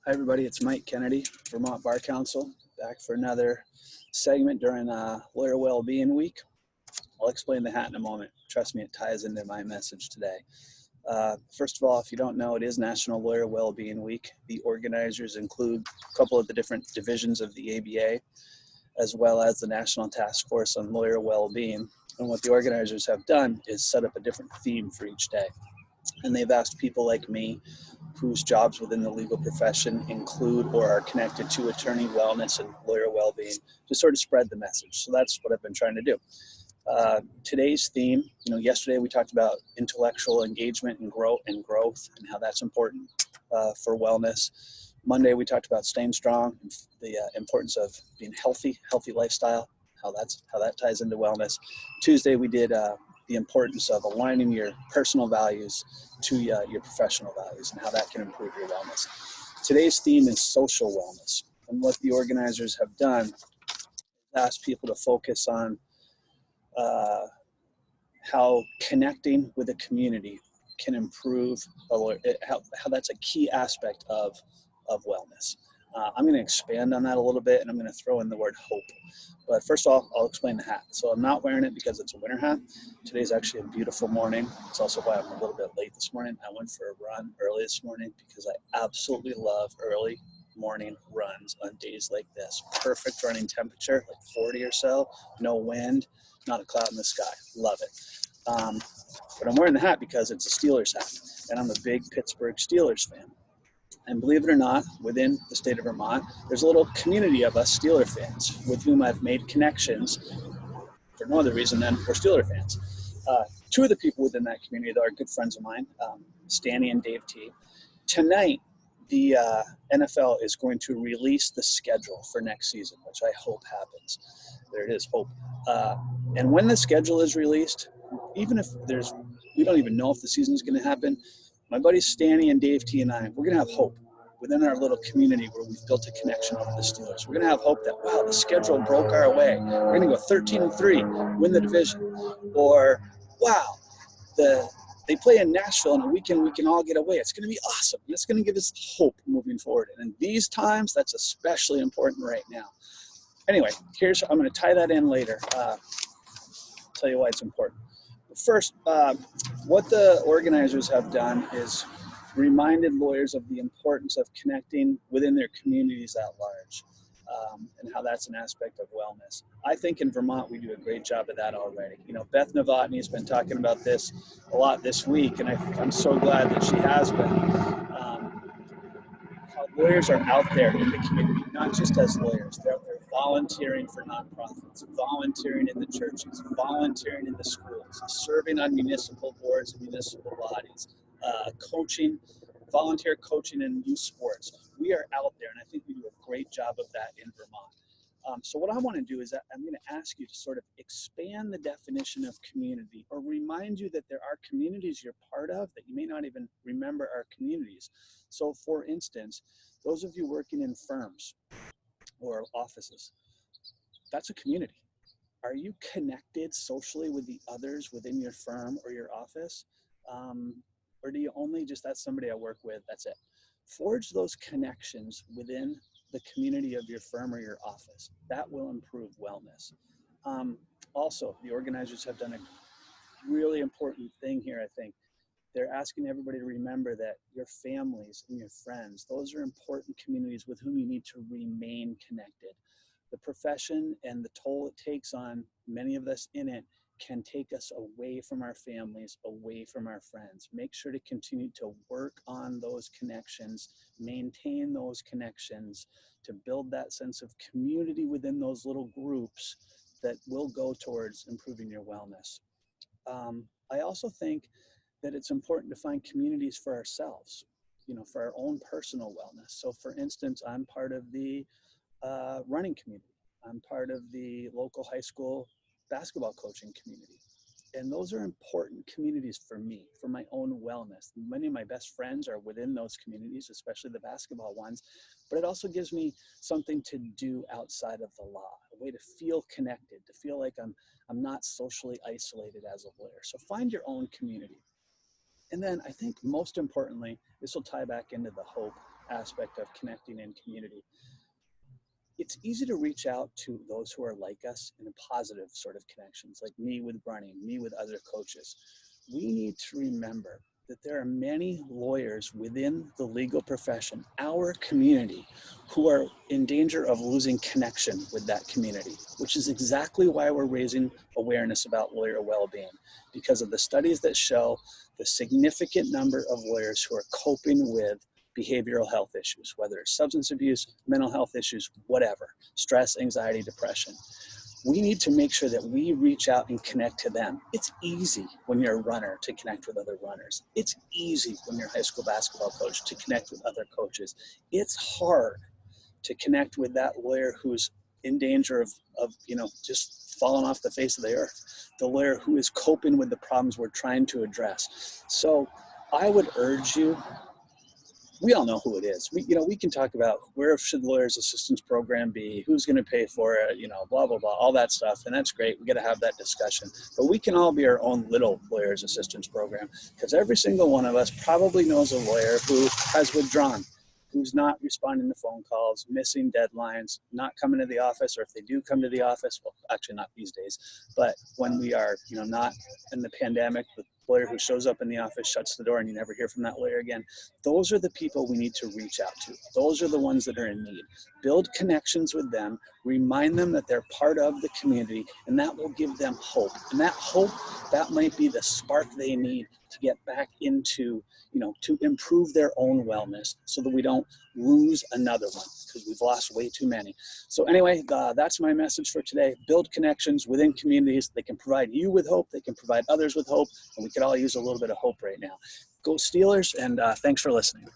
Hi everybody, it's Mike Kennedy, Vermont Bar Council, back for another segment during Lawyer Wellbeing Week. I'll explain the hat in a moment. Trust me, it ties into my message today. First of all, if you don't know, it is National Lawyer Wellbeing Week. The organizers include a couple of the different divisions of the ABA, as well as the National Task Force on Lawyer Wellbeing. And what the organizers have done is set up a different theme for each day. And they've asked people like me, whose jobs within the legal profession include or are connected to attorney wellness and lawyer well-being, to sort of spread the message. So that's what I've been trying to do. Today's theme, yesterday we talked about intellectual engagement and growth and how that's important for wellness. Monday we talked about staying strong, and the importance of being healthy lifestyle, how that ties into wellness. Tuesday we did the importance of aligning your personal values to your professional values and how that can improve your wellness. Today's theme is social wellness, and what the organizers have done is ask people to focus on how connecting with a community can improve, how that's a key aspect of wellness. I'm going to expand on that a little bit, and I'm going to throw in the word hope. But first of all, I'll explain the hat. So I'm not wearing it because it's a winter hat. Today's actually a beautiful morning. It's also why I'm a little bit late this morning. I went for a run early this morning because I absolutely love early morning runs on days like this. Perfect running temperature, like 40 or so, no wind, not a cloud in the sky. Love it. But I'm wearing the hat because it's a Steelers hat, and I'm a big Pittsburgh Steelers fan. And believe it or not, within the state of Vermont, there's a little community of us Steeler fans with whom I've made connections for no other reason than we're Steeler fans. Two of the people within that community, though, are good friends of mine, Stanny and Dave T. Tonight, the NFL is going to release the schedule for next season, which I hope happens. There it is, hope. And when the schedule is released, even if we don't even know if the season is going to happen, my buddies Stanny and Dave T and I, we're going to have hope within our little community where we've built a connection over the Steelers. We're going to have hope that, wow, the schedule broke our way. We're going to go 13-3, win the division. Or, wow, they play in Nashville on a weekend we can all get away. It's going to be awesome. And it's going to give us hope moving forward. And in these times, that's especially important right now. Anyway, I'm going to tie that in later. Tell you why it's important. First, what the organizers have done is reminded lawyers of the importance of connecting within their communities at large, and how that's an aspect of wellness. I think in Vermont we do a great job of that already. Beth Novotny has been talking about this a lot this week, and I'm so glad that she has been. How lawyers are out there in the community, not just as lawyers. They're out there volunteering for nonprofits, volunteering in the churches, volunteering in the schools, serving on municipal boards and municipal bodies, volunteer coaching in youth sports. We are out there, and I think we do a great job of that in Vermont. So what I want to do is I'm going to ask you to sort of expand the definition of community, or remind you that there are communities you're part of that you may not even remember are communities. So for instance, those of you working in firms or offices, that's a community. Are you connected socially with the others within your firm or your office? Or do you only that's somebody I work with, that's it? Forge those connections within the community of your firm or your office. That will improve wellness. Also, the organizers have done a really important thing here, I think. They're asking everybody to remember that your families and your friends, those are important communities with whom you need to remain connected. The profession and the toll it takes on many of us in it can take us away from our families, away from our friends. Make sure to continue to work on those connections, maintain those connections, to build that sense of community within those little groups that will go towards improving your wellness. I also think that it's important to find communities for ourselves, for our own personal wellness. So for instance, I'm part of the running community. I'm part of the local high school basketball coaching community. And those are important communities for me, for my own wellness. Many of my best friends are within those communities, especially the basketball ones. But it also gives me something to do outside of the law, a way to feel connected, to feel like I'm not socially isolated as a lawyer. So find your own community. And then I think most importantly, this will tie back into the hope aspect of connecting in community. It's easy to reach out to those who are like us in a positive sort of connections, like me with Bronny, me with other coaches. We need to remember that there are many lawyers within the legal profession, our community, who are in danger of losing connection with that community, which is exactly why we're raising awareness about lawyer well-being, because of the studies that show the significant number of lawyers who are coping with behavioral health issues, whether it's substance abuse, mental health issues, whatever, stress, anxiety, depression. We need to make sure that we reach out and connect to them. It's easy when you're a runner to connect with other runners. It's easy when you're a high school basketball coach to connect with other coaches. It's hard to connect with that lawyer who's in danger of just falling off the face of the earth, the lawyer who is coping with the problems we're trying to address. So I would urge you, we all know who it is. We can talk about where should lawyers assistance program be, who's going to pay for it, blah, blah, blah, all that stuff. And that's great. We got to have that discussion, but we can all be our own little lawyers assistance program, because every single one of us probably knows a lawyer who has withdrawn, who's not responding to phone calls, missing deadlines, not coming to the office, or if they do come to the office, well, actually not these days, but when we are, not in the pandemic, the lawyer who shows up in the office, shuts the door, and you never hear from that lawyer again. Those are the people we need to reach out to. Those are the ones that are in need. Build connections with them, remind them that they're part of the community, and that will give them hope. And that hope, that might be the spark they need to get back into, to improve their own wellness, so that we don't lose another one, because we've lost way too many. So anyway, that's my message for today. Build connections within communities. They can provide you with hope. They can provide others with hope. And we could all use a little bit of hope right now. Go Steelers, and thanks for listening.